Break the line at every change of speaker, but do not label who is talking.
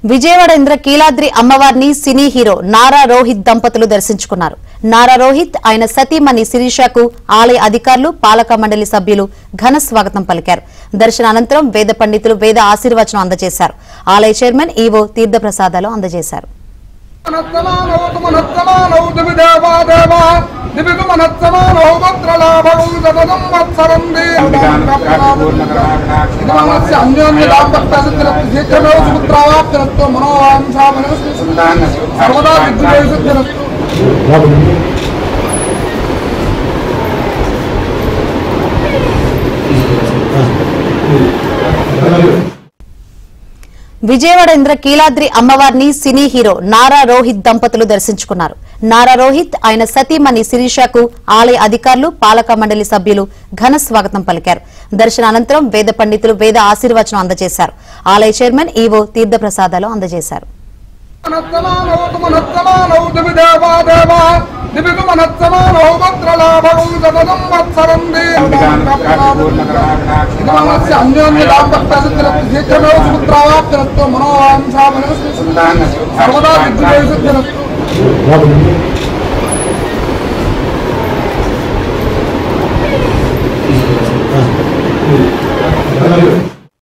విజయవాడ ఇంద్రకీలాద్రి అమ్మవారిని cine hero Nara Rohit దంపతులు దర్శించుకున్నారు. నారా రోహిత్ ఆయన సతీమణి శిరీషకు ఆలయ అధికారులు, పాలక మండలి సభ్యులు ఘన స్వాగతం పలికారు. దర్శన అనంతరం వేద పండితులు వేద ఆశీర్వచనం అందజేశారు. ఆలయ చైర్మన్ ఈవో తీర్థప్రసాదాలు అందజేశారు. విజయవాడ ఇంద్రకీలాద్రి అమ్మవారిని సినీ హీరో నారా రోహిత్ దంపతులు దర్శించుకున్నారు. నారా రోహిత్ ఆయన సతీమణి శిరీషకు ఆలయ అధికారులు, పాలక మండలి సభ్యులు ఘన స్వాగతం పలికారు. దర్శన అనంతరం వేద పండితులు వేద ఆశీర్వచనం అందజేశారు. ఆలయ చైర్మన్ ఈవో తీర్థప్రసాదాలు అందజేశారు.
మనోవాంఛా